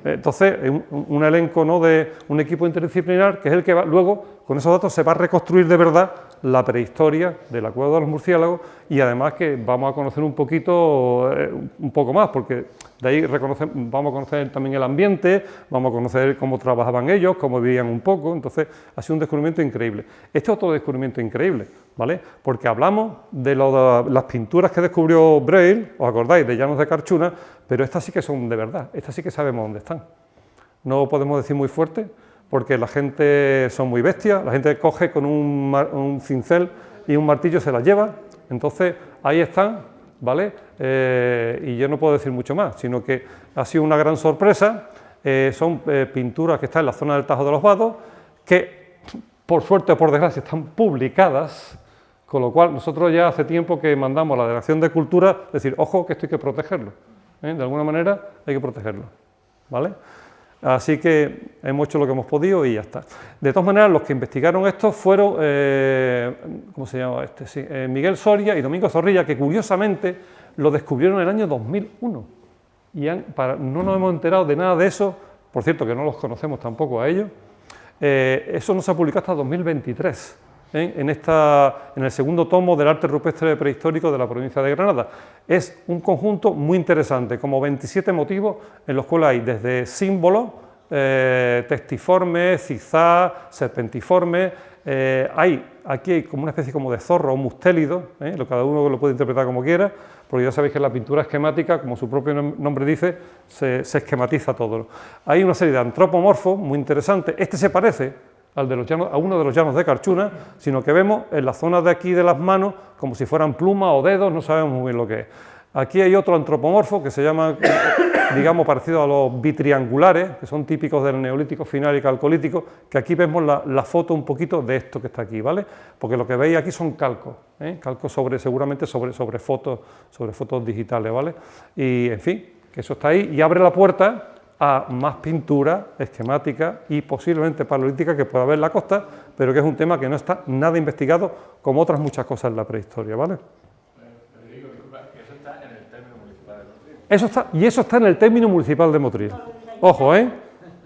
entonces un elenco, ¿no?, de un equipo interdisciplinar que es el que luego, con esos datos, se va a reconstruir de verdad la prehistoria de la cueva de los murciélagos y además que vamos a conocer un poco más, porque de ahí vamos a conocer también el ambiente, vamos a conocer cómo trabajaban ellos, cómo vivían un poco, entonces ha sido un descubrimiento increíble. Este es otro descubrimiento increíble, ¿vale? Porque hablamos de las pinturas que descubrió Braille, os acordáis, de Llanos de Carchuna, pero estas sí que son de verdad, estas sí que sabemos dónde están. No podemos decir muy fuerte, porque la gente son muy bestias, la gente coge con un cincel y un martillo, se las lleva, entonces ahí están, ¿vale? Y yo no puedo decir mucho más, sino que ha sido una gran sorpresa. Son pinturas que están en la zona del Tajo de los Vados, que por suerte o por desgracia están publicadas, con lo cual nosotros ya hace tiempo que mandamos a la Delegación de Cultura decir, ojo, que esto hay que protegerlo, de alguna manera hay que protegerlo, ¿vale? Así que hemos hecho lo que hemos podido y ya está. De todas maneras, los que investigaron esto fueron, ¿cómo se llama este? Sí, Miguel Soria y Domingo Zorrilla, que curiosamente lo descubrieron en el año 2001. Y no nos hemos enterado de nada de eso, por cierto que no los conocemos tampoco a ellos. Eso no se ha publicado hasta 2023, en el segundo tomo del Arte Rupestre Prehistórico de la provincia de Granada. Es un conjunto muy interesante, como 27 motivos en los cuales hay desde símbolos, testiformes, zigzag, serpentiformes, aquí hay como una especie como de zorro o mustélido, cada uno lo puede interpretar como quiera, porque ya sabéis que la pintura esquemática, como su propio nombre dice, se esquematiza todo. Hay una serie de antropomorfos muy interesantes. Este se parece a uno de los llanos de Carchuna, sino que vemos en la zona de aquí de las manos como si fueran plumas o dedos, no sabemos muy bien lo que es. Aquí hay otro antropomorfo que se llama, digamos, parecido a los bitriangulares, que son típicos del Neolítico final y Calcolítico, que aquí vemos la foto un poquito de esto que está aquí, ¿vale? Porque lo que veis aquí son calcos, calcos seguramente sobre fotos digitales, ¿vale? Y, en fin, que eso está ahí y abre la puerta a más pintura esquemática y posiblemente paleolítica que pueda haber en la costa, pero que es un tema que no está nada investigado, como otras muchas cosas en la prehistoria, ¿vale? Eso está en el término municipal de Motril. Ojo,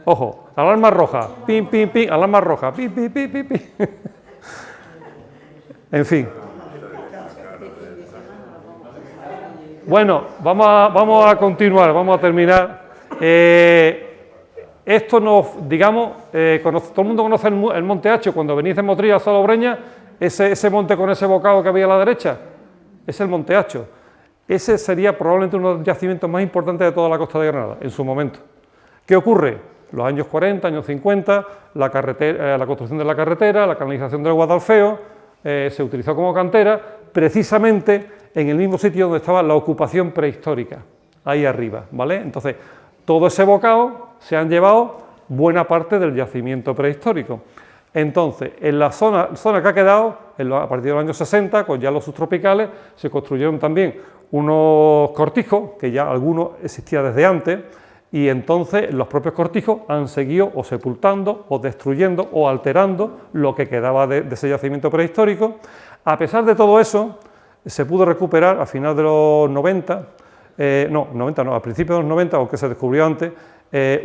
ojo, alarma roja, pim, pim, pim, alarma roja, pim, pim, pim, pim, pim. En fin. Bueno, vamos a continuar, vamos a terminar. Esto nos, digamos, todo el mundo conoce el Monte Hacho. Cuando venís de Motril a Salobreña, ese monte con ese bocado que había a la derecha, es el Monte Hacho. Ese sería probablemente uno de los yacimientos más importantes de toda la costa de Granada, en su momento. ¿Qué ocurre? Los años 40, años 50, la construcción de la carretera, la canalización del Guadalfeo, se utilizó como cantera, precisamente en el mismo sitio donde estaba la ocupación prehistórica, ahí arriba, ¿vale? Entonces, todo ese bocado se han llevado buena parte del yacimiento prehistórico. Entonces, en la zona que ha quedado, a partir de los años 60, con ya los subtropicales, se construyeron también unos cortijos, que ya algunos existían desde antes, y entonces los propios cortijos han seguido o sepultando, o destruyendo, o alterando lo que quedaba de ese yacimiento prehistórico. A pesar de todo eso, se pudo recuperar a finales de los 90, a principios de los 90, aunque se descubrió antes,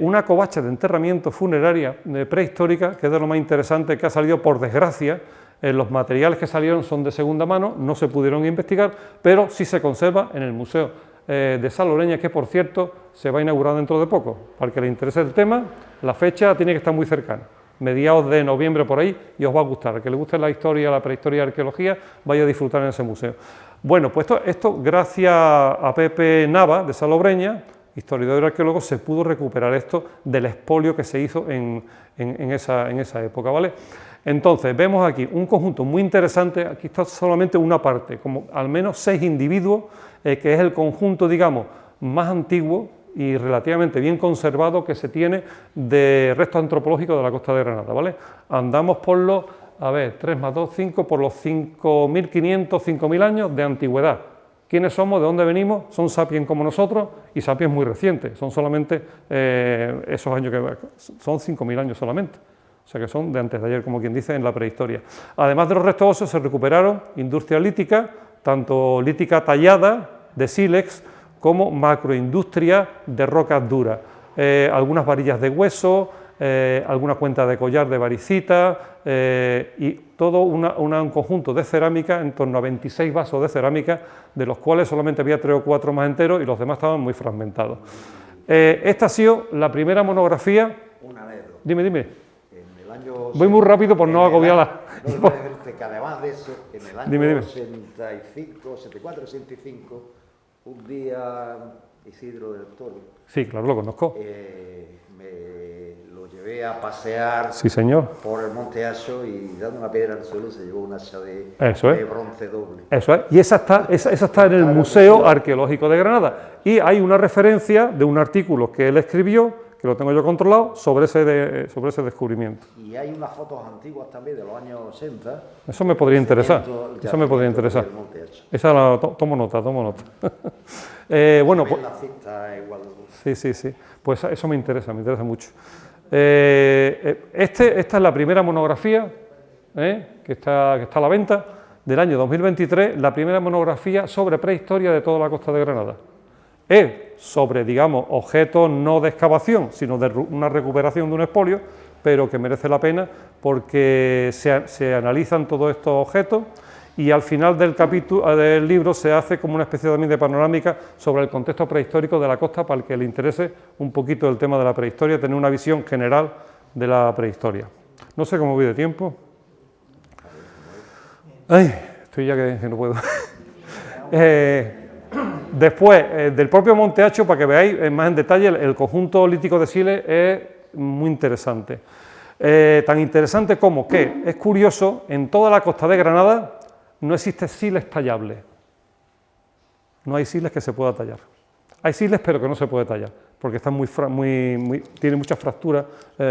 una covacha de enterramiento funeraria prehistórica, que es de lo más interesante, que ha salido, por desgracia. Los materiales que salieron son de segunda mano, no se pudieron investigar, pero sí se conserva en el Museo de Salobreña, que por cierto se va a inaugurar dentro de poco. Para el que le interese el tema, la fecha tiene que estar muy cercana, mediados de noviembre por ahí, y os va a gustar. Al que le guste la historia, la prehistoria y la arqueología, vaya a disfrutar en ese museo. Bueno, pues esto gracias a Pepe Nava, de Salobreña, historiador y arqueólogo, se pudo recuperar esto del expolio que se hizo en esa época, ¿vale? Entonces, vemos aquí un conjunto muy interesante. Aquí está solamente una parte, como al menos 6 individuos, que es el conjunto, digamos, más antiguo y relativamente bien conservado que se tiene de restos antropológicos de la costa de Granada, ¿vale? Andamos por los, 3 más 2, 5, por los 5.500, 5.000 años de antigüedad. ¿Quiénes somos? ¿De dónde venimos? Son sapiens como nosotros, y sapiens muy recientes, son solamente esos años son 5.000 años solamente. O sea que son de antes de ayer, como quien dice, en la prehistoria. Además de los restos óseos, se recuperaron industria lítica, tanto lítica tallada, de sílex, como macroindustria de rocas duras. Algunas varillas de hueso, alguna cuenta de collar de varicita, y todo un conjunto de cerámica, en torno a 26 vasos de cerámica, de los cuales solamente había 3 o 4 más enteros y los demás estaban muy fragmentados. Esta ha sido la primera monografía. Una anécdota. Dime. Voy muy rápido por no agobiarla. No, que además de eso, en el año 65, 74, 65, un día Isidro del Toro. Sí, claro, lo conozco. Me lo llevé a pasear, sí, señor, por el Monte Hacho, y dando una piedra al suelo se llevó una hacha de bronce doble. Eso es, y esa está en el Museo Arqueológico de Granada. Y hay una referencia de un artículo que él escribió, que lo tengo yo controlado, sobre ese descubrimiento. Y hay unas fotos antiguas también de los años 80. Eso me podría interesar. Eso me podría interesar. Esa tomo nota. Bueno, pues, sí. Pues eso me interesa mucho. Esta es la primera monografía que está a la venta, del año 2023, la primera monografía sobre prehistoria de toda la costa de Granada. Sobre, digamos, objetos no de excavación, sino de una recuperación de un expolio, pero que merece la pena porque se analizan todos estos objetos, y al final del libro se hace como una especie también de panorámica sobre el contexto prehistórico de la costa, para el que le interese un poquito el tema de la prehistoria, tener una visión general de la prehistoria. No sé cómo voy de tiempo. Ay, estoy ya que no puedo. Después, del propio Monte Hacho, para que veáis más en detalle, el conjunto lítico de Siles es muy interesante. Tan interesante como que, es curioso, en toda la costa de Granada no existe siles tallable. no hay siles que se pueda tallar. Hay siles, pero que no se puede tallar, porque están tiene muchas fracturas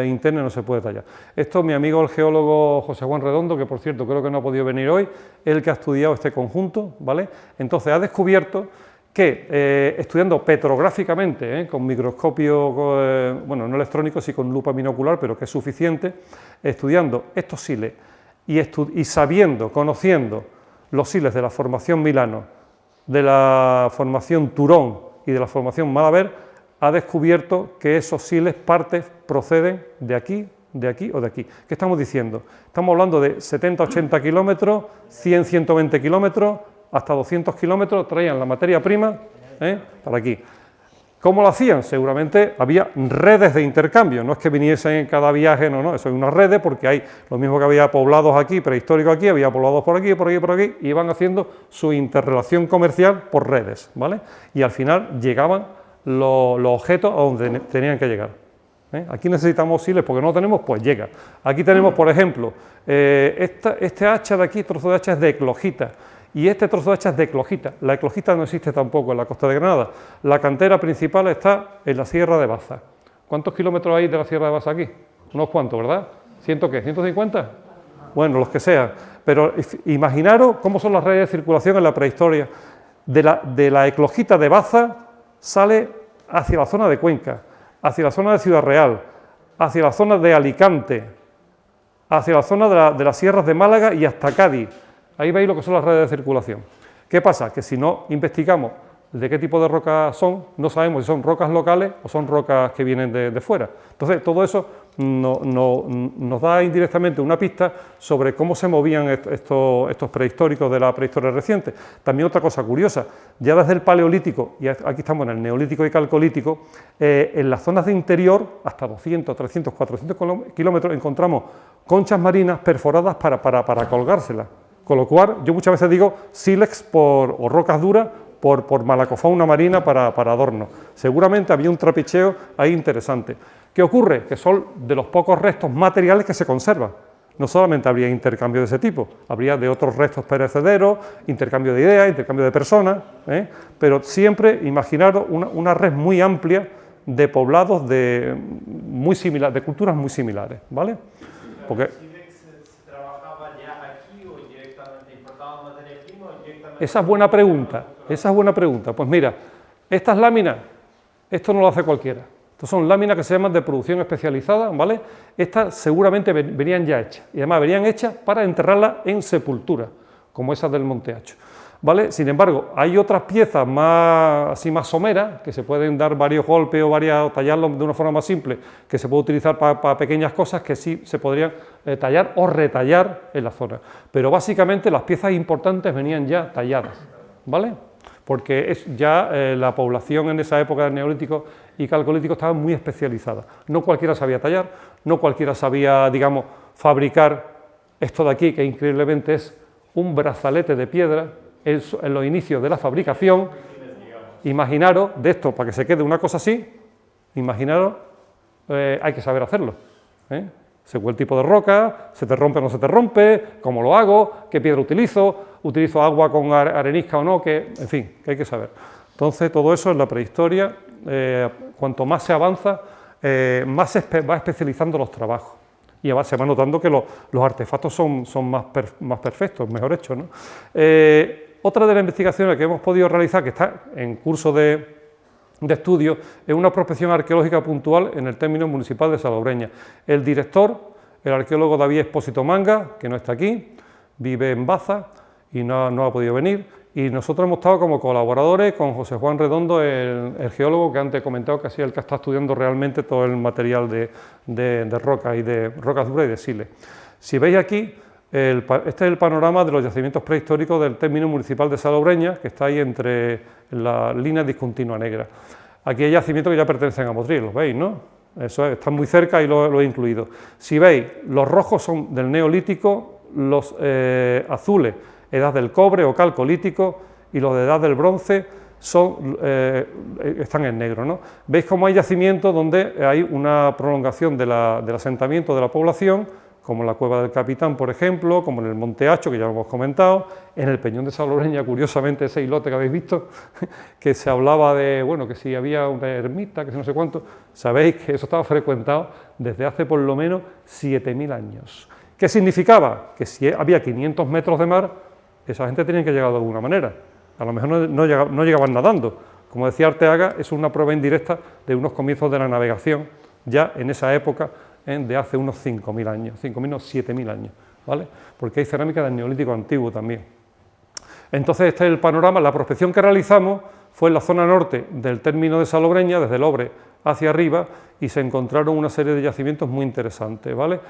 internas y no se puede tallar. Esto mi amigo el geólogo José Juan Redondo, que por cierto creo que no ha podido venir hoy, el que ha estudiado este conjunto, ¿vale? Entonces ha descubierto que estudiando petrográficamente, con microscopio, bueno, no electrónico, sí con lupa binocular, pero que es suficiente, estudiando estos siles y sabiendo, conociendo los siles de la formación Milano, de la formación Turón y de la formación Malaver, ha descubierto que esos siles partes proceden de aquí o de aquí. ¿Qué estamos diciendo? Estamos hablando de 70-80 kilómetros, 100-120 kilómetros, hasta 200 kilómetros, traían la materia prima para aquí. ¿Cómo lo hacían? Seguramente había redes de intercambio, no es que viniesen en cada viaje, no, eso es una red, porque hay lo mismo que había poblados aquí, prehistóricos aquí, había poblados por aquí, y iban haciendo su interrelación comercial por redes, ¿vale? Y al final llegaban los objetos a donde tenían que llegar. Aquí necesitamos siles porque no lo tenemos, pues llega. Aquí tenemos, por ejemplo, este hacha de aquí, trozo de hacha es de eclogita. Y este trozo de hacha es de eclogita. La eclogita no existe tampoco en la costa de Granada. La cantera principal está en la Sierra de Baza. ¿Cuántos kilómetros hay de la Sierra de Baza aquí? Unos cuantos, ¿verdad? ¿100 qué? ¿150? Bueno, los que sean. Pero imaginaros cómo son las redes de circulación en la prehistoria. De la eclogita de Baza sale hacia la zona de Cuenca, hacia la zona de Ciudad Real, hacia la zona de Alicante, hacia la zona de las sierras de Málaga y hasta Cádiz. Ahí veis lo que son las redes de circulación. ¿Qué pasa? Que si no investigamos de qué tipo de rocas son, no sabemos si son rocas locales o son rocas que vienen de fuera. Entonces, todo eso nos da indirectamente una pista sobre cómo se movían estos prehistóricos de la prehistoria reciente. También otra cosa curiosa, ya desde el Paleolítico, y aquí estamos en el Neolítico y Calcolítico, en las zonas de interior, hasta 200, 300, 400 kilómetros, encontramos conchas marinas perforadas para colgárselas. Con lo cual, yo muchas veces digo sílex o rocas duras por malacofauna marina para adorno. Seguramente había un trapicheo ahí interesante. ¿Qué ocurre? Que son de los pocos restos materiales que se conservan. No solamente habría intercambio de ese tipo, habría de otros restos perecederos, intercambio de ideas, intercambio de personas, pero siempre imaginaros una red muy amplia de poblados de culturas muy similares, ¿vale? Porque esa es buena pregunta. Pues mira, estas láminas, esto no lo hace cualquiera. Estas son láminas que se llaman de producción especializada, ¿vale? Estas seguramente venían ya hechas, y además venían hechas para enterrarlas en sepultura, como esas del Monte Hacho, ¿vale? Sin embargo, hay otras piezas más someras, que se pueden dar varios golpes o tallarlos de una forma más simple, que se puede utilizar para pequeñas cosas que sí se podrían tallar o retallar en la zona. Pero básicamente las piezas importantes venían ya talladas, ¿vale? Porque la población en esa época del Neolítico y Calcolítico estaba muy especializada. No cualquiera sabía tallar, no cualquiera sabía, digamos, fabricar esto de aquí, que increíblemente es un brazalete de piedra en los inicios de la fabricación. Imaginaros de esto, para que se quede una cosa así, imaginaros, hay que saber hacerlo, según el tipo de roca, se te rompe o no se te rompe, cómo lo hago, qué piedra utilizo agua con arenisca o no, en fin, que hay que saber. Entonces, todo eso en la prehistoria, cuanto más se avanza, más se va especializando los trabajos. Y además se va notando que los artefactos son más perfectos, mejor hechos, ¿no? Otra de las investigaciones que hemos podido realizar, que está en curso de estudio, es una prospección arqueológica puntual en el término municipal de Salobreña. El director, el arqueólogo David Expósito Manga, que no está aquí, vive en Baza y no ha podido venir, y nosotros hemos estado como colaboradores con José Juan Redondo, el geólogo que antes he comentado, que ha sido el que está estudiando realmente todo el material de rocas y de rocas duras y de siles. Si veis aquí, este es el panorama de los yacimientos prehistóricos del término municipal de Salobreña, que está ahí entre la línea discontinua negra. Aquí hay yacimientos que ya pertenecen a Motril, los veis, ¿no? Eso es, están muy cerca y lo he incluido. Si veis, los rojos son del Neolítico, los azules, edad del cobre o calcolítico, y los de edad del bronce están en negro, ¿no? Veis cómo hay yacimientos donde hay una prolongación del asentamiento de la población, como la Cueva del Capitán, por ejemplo, como en el Monte Hacho, que ya lo hemos comentado, en el Peñón de Salobreña, curiosamente, ese islote que habéis visto, que se hablaba de, bueno, que si había una ermita, que si no sé cuánto, sabéis que eso estaba frecuentado desde hace por lo menos 7000 años. ¿Qué significaba? Que si había 500 metros de mar, esa gente tenía que llegar de alguna manera, a lo mejor no llegaban nadando. Como decía Arteaga, es una prueba indirecta de unos comienzos de la navegación, ya en esa época, de hace unos 5000 años, 5000 o 7000 años, ¿vale? Porque hay cerámica del Neolítico antiguo también. Entonces, este es el panorama. La prospección que realizamos fue en la zona norte del término de Salobreña, desde el Obre hacia arriba, y se encontraron una serie de yacimientos muy interesantes, ¿vale?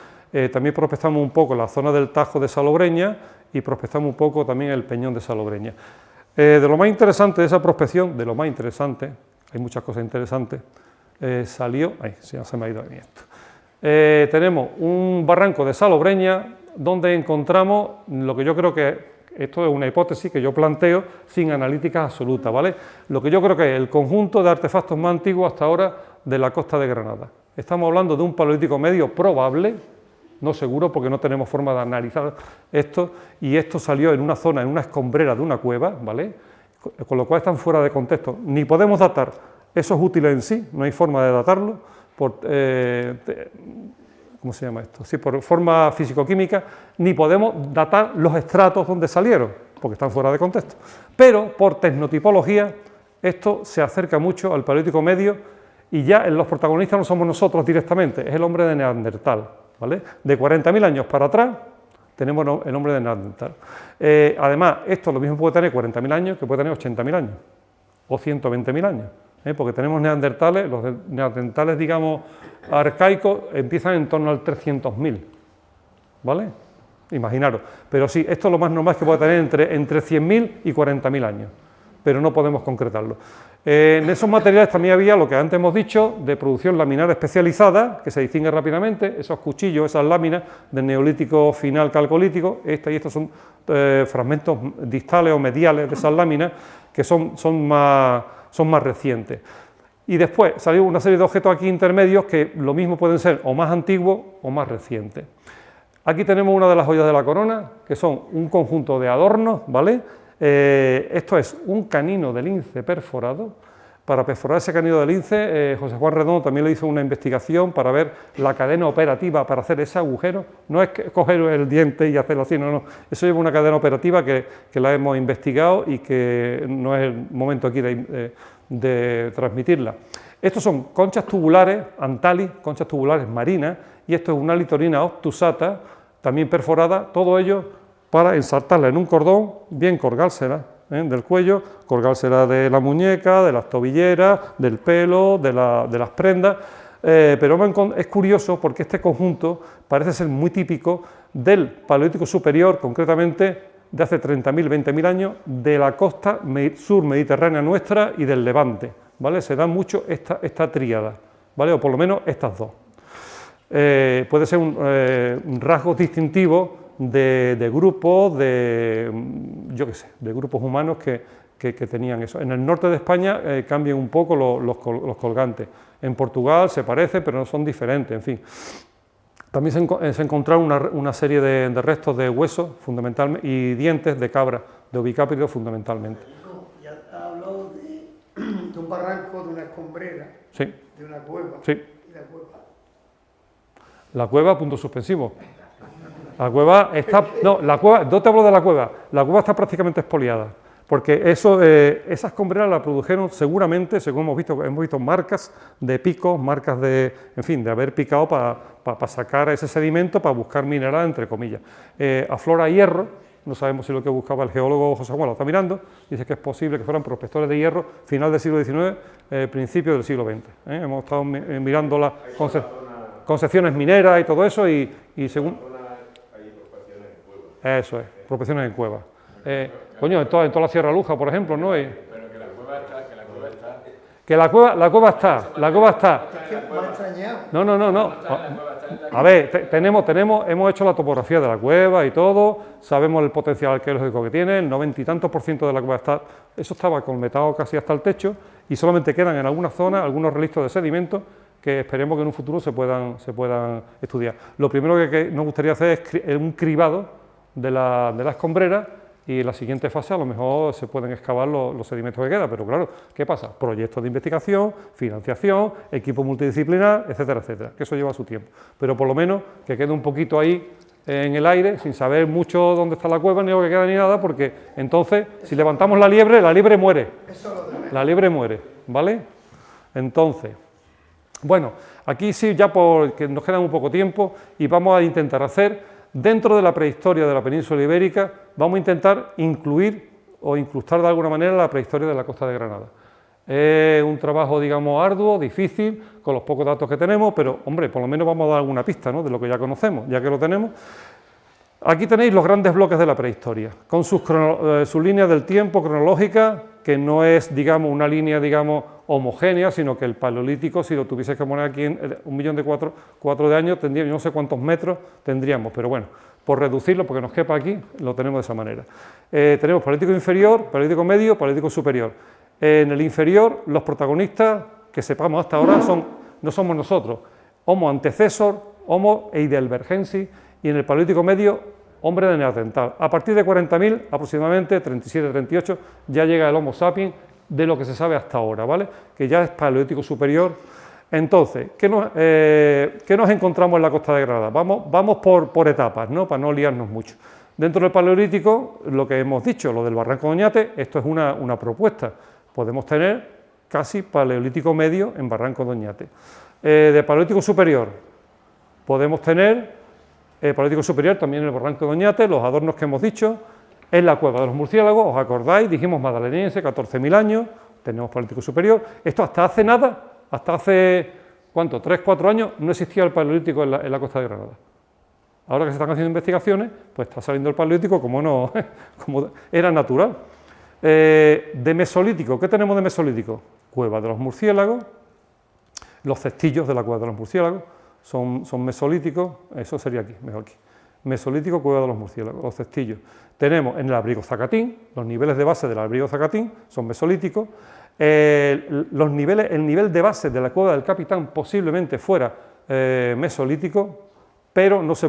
También prospectamos un poco la zona del Tajo de Salobreña y prospectamos un poco también el Peñón de Salobreña. De lo más interesante de esa prospección, de lo más interesante, hay muchas cosas interesantes, salió... Ay, ya se me ha ido ahí esto. Tenemos un barranco de Salobreña donde encontramos lo que yo creo que, esto es una hipótesis que yo planteo sin analítica absoluta, ¿vale? Lo que yo creo que es el conjunto de artefactos más antiguos hasta ahora de la costa de Granada. Estamos hablando de un paleolítico medio probable, no seguro porque no tenemos forma de analizar esto, y esto salió en una zona, en una escombrera de una cueva, ¿vale? Con lo cual están fuera de contexto. Ni podemos datar esos útiles en sí, no hay forma de datarlo, por, ¿cómo se llama esto? Sí, por forma físico-química, ni podemos datar los estratos donde salieron, porque están fuera de contexto. Pero por tecnotipología, esto se acerca mucho al Paleolítico Medio, y ya los protagonistas no somos nosotros directamente, es el hombre de Neandertal, ¿vale? De 40.000 años para atrás tenemos el hombre de Neandertal. Además, esto lo mismo puede tener 40.000 años que puede tener 80.000 años, o 120.000 años. Porque tenemos neandertales, los neandertales, digamos, arcaicos, empiezan en torno al 300.000, ¿vale? Imaginaros. Pero sí, esto es lo más normal que puede tener entre 100.000 y 40.000 años, pero no podemos concretarlo. En esos materiales también había lo que antes hemos dicho, de producción laminar especializada, que se distingue rápidamente, esos cuchillos, esas láminas del Neolítico final calcolítico, esta y estos son fragmentos distales o mediales de esas láminas, que son más recientes. Y después salió una serie de objetos aquí intermedios que lo mismo pueden ser o más antiguos o más recientes. Aquí tenemos una de las joyas de la corona, que son un conjunto de adornos, ¿vale? Esto es un canino de lince perforado. Para perforar ese canino de lince, José Juan Redondo también le hizo una investigación para ver la cadena operativa para hacer ese agujero. No es que coger el diente y hacerlo así, no, no. Eso lleva una cadena operativa que la hemos investigado y que no es el momento aquí de transmitirla. Estos son conchas tubulares, antalis, conchas tubulares marinas, y esto es una litorina obtusata, también perforada, todo ello para ensartarla en un cordón, bien colgársela del cuello, colgársela de la muñeca, de las tobilleras, del pelo, de las prendas, pero es curioso porque este conjunto parece ser muy típico del Paleolítico superior, concretamente de hace 30.000, 20.000 años, de la costa sur mediterránea nuestra y del Levante, ¿vale? Se da mucho esta tríada, ¿vale? O por lo menos estas dos. Puede ser un rasgo distintivo de grupos, yo qué sé, de grupos humanos que tenían eso. En el norte de España cambian un poco los colgantes. En Portugal se parecen, pero no son diferentes, en fin. También se encontraron una serie de restos de huesos, fundamentalmente, y dientes de cabra, de ovicaprido fundamentalmente. Ya habló de un barranco, de una escombrera, sí, de una cueva. Sí. ¿Y la cueva? La cueva, punto suspensivo. La cueva está... No, no te hablo de la cueva está prácticamente expoliada, porque esas escombreras la produjeron seguramente, según hemos visto marcas de picos, marcas de, en fin, de haber picado para sacar ese sedimento, para buscar mineral, entre comillas. Aflora hierro, no sabemos si lo que buscaba el geólogo José Juan lo está mirando, dice que es posible que fueran prospectores de hierro, final del siglo XIX, principio del siglo XX. Hemos estado mirando las concepciones mineras y todo eso, y según... Eso es, prospecciones en cuevas. Coño, en toda la Sierra Luja, por ejemplo, ¿no? Pero que la cueva está, que la cueva está. Es que me ha extrañado. No. A ver, hemos hecho la topografía de la cueva y todo, sabemos el potencial arqueológico que tiene, el 90 y tantos % de la cueva está, eso estaba colmetado casi hasta el techo, y solamente quedan en algunas zonas algunos relictos de sedimentos que esperemos que en un futuro se puedan estudiar. Lo primero que nos gustaría hacer es un cribado de la escombrera, y en la siguiente fase a lo mejor se pueden excavar los sedimentos que quedan, pero claro, ¿qué pasa? Proyectos de investigación, financiación, equipo multidisciplinar, etcétera, etcétera, que eso lleva su tiempo, pero por lo menos que quede un poquito ahí en el aire, sin saber mucho dónde está la cueva, ni lo que queda ni nada, porque entonces, si levantamos la liebre muere, la liebre muere, ¿vale? Entonces, bueno, aquí sí, ya porque nos queda un poco tiempo, y vamos a intentar hacer, dentro de la prehistoria de la península ibérica, vamos a intentar incluir o incrustar de alguna manera la prehistoria de la costa de Granada. Es un trabajo, digamos, arduo, difícil, con los pocos datos que tenemos, pero, hombre, por lo menos vamos a dar alguna pista, ¿no?, de lo que ya conocemos, ya que lo tenemos. Aquí tenéis los grandes bloques de la prehistoria, con sus líneas del tiempo cronológicas, que no es, digamos, una línea, digamos, homogénea, sino que el paleolítico, si lo tuviese que poner aquí en 1.000.000 de años, tendríamos, yo no sé cuántos metros tendríamos, pero bueno, por reducirlo, porque nos quepa aquí, lo tenemos de esa manera. Tenemos paleolítico inferior, paleolítico medio, paleolítico superior. En el inferior, los protagonistas, que sepamos hasta ahora, no somos nosotros, Homo antecesor, Homo heidelbergensis, y en el paleolítico medio, hombre de Neandertal. A partir de 40.000, aproximadamente, 37-38, ya llega el Homo sapiens, de lo que se sabe hasta ahora, ¿vale?, que ya es paleolítico superior. Entonces, ¿qué nos encontramos en la costa de Granada? Vamos por etapas, ¿no?, para no liarnos mucho. Dentro del paleolítico, lo que hemos dicho, lo del Barranco de Oñate, esto es una propuesta. Podemos tener casi paleolítico medio en Barranco de Oñate. De paleolítico superior, podemos tener paleolítico superior también en el Barranco de Oñate, los adornos que hemos dicho. En la cueva de los murciélagos, ¿os acordáis? Dijimos magdaleniense, 14.000 años, tenemos paleolítico superior. Esto hasta hace nada, hasta hace, ¿cuánto?, 3-4 años, no existía el paleolítico en la costa de Granada. Ahora que se están haciendo investigaciones, pues está saliendo el paleolítico como era natural. De mesolítico, ¿qué tenemos de mesolítico? Cueva de los murciélagos, los cestillos de la cueva de los murciélagos son mesolíticos, eso sería aquí, mejor aquí. Mesolítico, cueva de los murciélagos, los cestillos. Tenemos en el abrigo Zacatín, los niveles de base del abrigo Zacatín son mesolíticos. El nivel de base de la cueva del Capitán posiblemente fuera mesolítico, pero no se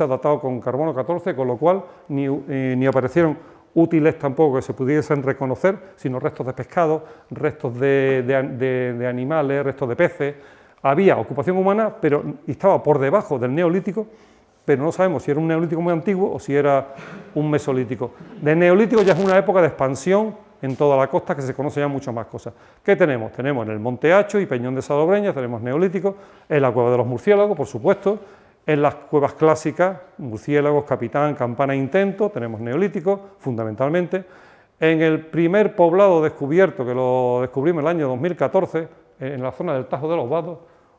ha datado con carbono 14, con lo cual ni aparecieron útiles tampoco que se pudiesen reconocer, sino restos de pescado, restos de animales, restos de peces. Había ocupación humana, pero estaba por debajo del neolítico, pero no sabemos si era un neolítico muy antiguo o si era un mesolítico. De neolítico ya es una época de expansión en toda la costa, que se conocen ya muchas más cosas. ¿Qué tenemos? Tenemos en el Monte Hacho y Peñón de Salobreña, tenemos neolítico, en la cueva de los murciélagos, por supuesto, en las cuevas clásicas, murciélagos, capitán, campana, intento, tenemos neolítico, fundamentalmente. En el primer poblado descubierto, que lo descubrimos en el año 2014, en la zona del Tajo de los Vados,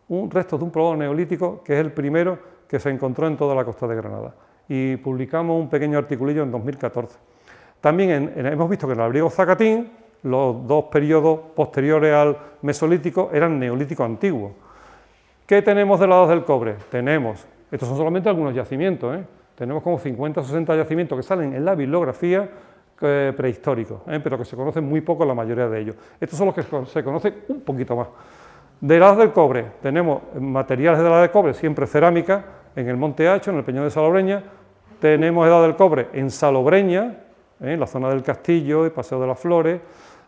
un resto de un poblado neolítico, que es el primero que se encontró en toda la costa de Granada, y publicamos un pequeño articulillo en 2014. También hemos visto que en el abrigo Zacatín, los dos periodos posteriores al mesolítico eran neolítico antiguo. ¿Qué tenemos de la Edad del Cobre? Estos son solamente algunos yacimientos, tenemos como 50 o 60 yacimientos que salen en la bibliografía prehistóricos, pero que se conocen muy poco la mayoría de ellos. Estos son los que se conocen un poquito más. De la Edad del Cobre tenemos materiales de la Edad del Cobre, siempre cerámica, en el Monte Hacho, en el Peñón de Salobreña. Tenemos Edad del Cobre en Salobreña, en la zona del Castillo y Paseo de las Flores,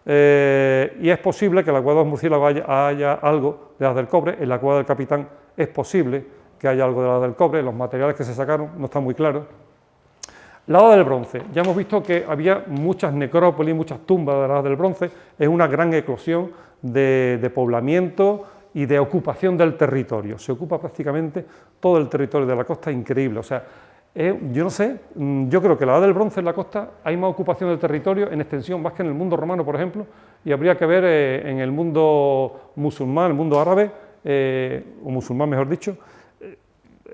y es posible que en la cueva de los murciélagos haya algo de Edad del Cobre. En la cueva del Capitán es posible que haya algo de la Edad del Cobre, los materiales que se sacaron no están muy claros. La Edad del Bronce, ya hemos visto que había muchas necrópolis, muchas tumbas de la Edad del Bronce, es una gran eclosión de poblamiento y de ocupación del territorio. Se ocupa prácticamente todo el territorio de la costa, increíble. O sea, yo no sé, yo creo que en la Edad del Bronce en la costa hay más ocupación del territorio en extensión, más que en el mundo romano, por ejemplo, y habría que ver en el mundo musulmán, el mundo árabe, o musulmán mejor dicho,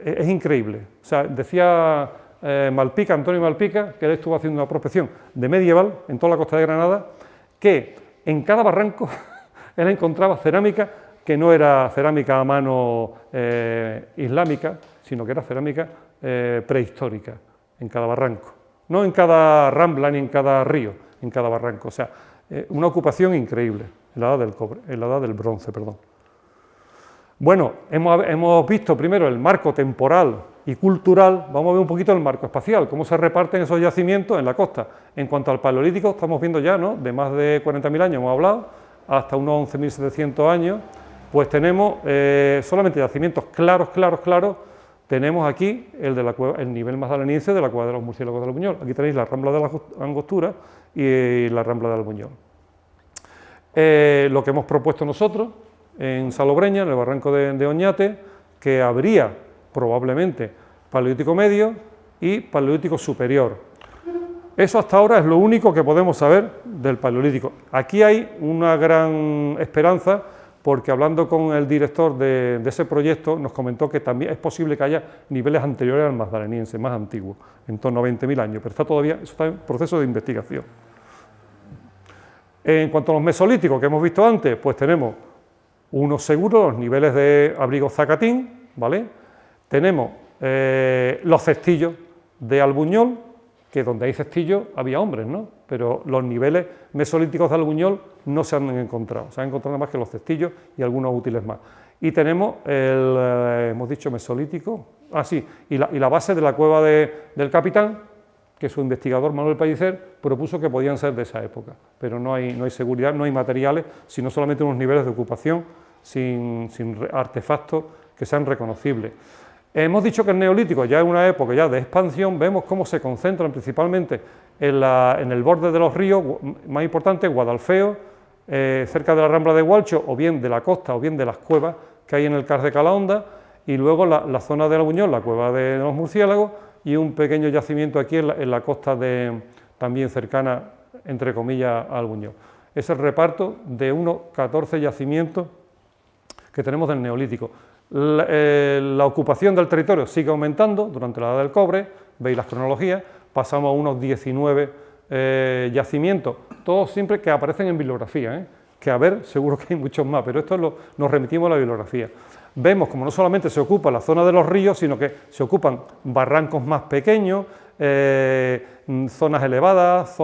es increíble. O sea, decía Malpica, Antonio Malpica, que él estuvo haciendo una prospección de medieval en toda la costa de Granada, que en cada barranco él encontraba cerámica que no era cerámica a mano islámica, sino que era cerámica prehistórica, en cada barranco. No en cada rambla ni en cada río, en cada barranco. O sea, una ocupación increíble en la Edad del Cobre, en la Edad del Bronce, perdón. Bueno, hemos visto primero el marco temporal y cultural, vamos a ver un poquito el marco espacial, cómo se reparten esos yacimientos en la costa. En cuanto al paleolítico, estamos viendo ya, ¿no?, de más de 40.000 años hemos hablado, hasta unos 11.700 años, pues tenemos solamente yacimientos claros, tenemos aquí el nivel magdaleniense de la cueva de los murciélagos del Albuñol. Aquí tenéis la Rambla de la Angostura y la Rambla del Albuñol. Lo que hemos propuesto nosotros en Salobreña, en el barranco de Oñate, que habría probablemente paleolítico medio y paleolítico superior. Eso hasta ahora es lo único que podemos saber del paleolítico. Aquí hay una gran esperanza, porque hablando con el director de ese proyecto nos comentó que también es posible que haya niveles anteriores al magdaleniense, más antiguos, en torno a 20.000 años, pero eso está en proceso de investigación. En cuanto a los mesolíticos que hemos visto antes, pues tenemos unos seguros, los niveles de Abrigo Zacatín, ¿vale? Tenemos los cestillos de Albuñol, que donde hay cestillos había hombres, ¿no? Pero los niveles mesolíticos de Albuñol no se han encontrado, se han encontrado nada más que los cestillos y algunos útiles más. Y tenemos hemos dicho mesolítico, y la base de la cueva del Capitán, que su investigador Manuel Pellicer propuso que podían ser de esa época, pero no hay seguridad, no hay materiales, sino solamente unos niveles de ocupación sin artefactos que sean reconocibles. Hemos dicho que el Neolítico ya es una época ya de expansión, vemos cómo se concentran principalmente en el borde de los ríos más importantes, Guadalfeo, cerca de la Rambla de Gualcho, o bien de la costa, o bien de las cuevas que hay en el Cars de Calahonda, y luego la zona de Albuñol, la cueva de los murciélagos, y un pequeño yacimiento aquí en la costa también cercana, entre comillas, a Albuñol. Es el reparto de unos 14 yacimientos que tenemos del Neolítico. La ocupación del territorio sigue aumentando durante la Edad del Cobre, veis las cronologías, pasamos a unos 19 yacimientos, todos siempre que aparecen en bibliografía, que a ver, seguro que hay muchos más, pero esto nos remitimos a la bibliografía. Vemos como no solamente se ocupa la zona de los ríos, sino que se ocupan barrancos más pequeños, zonas elevadas,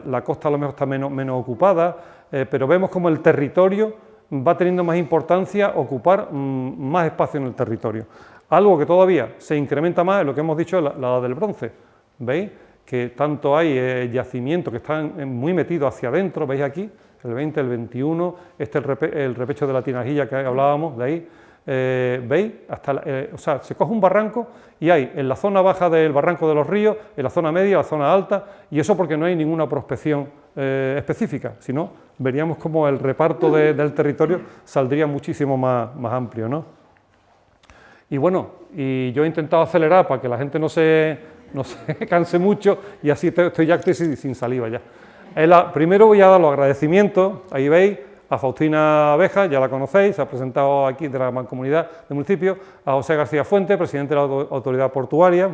la costa a lo mejor está menos ocupada, pero vemos como el territorio va teniendo más importancia, ocupar más espacio en el territorio. Algo que todavía se incrementa más es lo que hemos dicho, la Edad del Bronce. ¿Veis? Que tanto hay yacimientos que están muy metidos hacia adentro, veis aquí, el 20, el 21, el repecho de la Tinajilla que hablábamos, de ahí, ¿veis? O sea, se coge un barranco y hay en la zona baja del barranco de los ríos, en la zona media, la zona alta, y eso porque no hay ninguna prospección específica, sino veríamos como el reparto del territorio saldría muchísimo más amplio, ¿no? Y bueno, yo he intentado acelerar para que la gente no se canse mucho, y así estoy sin saliva ya. Primero voy a dar los agradecimientos, ahí veis, a Faustina Abeja, ya la conocéis, se ha presentado aquí de la Mancomunidad del municipio, a José García Fuente, presidente de la Autoridad Portuaria,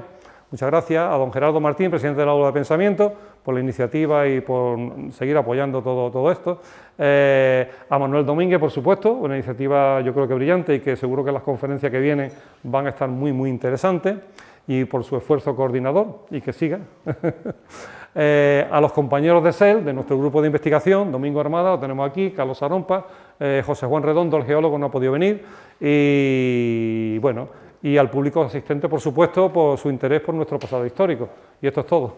muchas gracias, a don Gerardo Martín, presidente del Aula de Pensamiento, por la iniciativa y por seguir apoyando todo esto, a Manuel Domínguez, por supuesto, una iniciativa yo creo que brillante y que seguro que las conferencias que vienen van a estar muy interesantes, y por su esfuerzo coordinador, y que siga. A los compañeros de SEL, de nuestro grupo de investigación, Domingo Armada, lo tenemos aquí, Carlos Arompa, José Juan Redondo, el geólogo, no ha podido venir, y bueno, y al público asistente, por supuesto, por su interés por nuestro pasado histórico. Y esto es todo.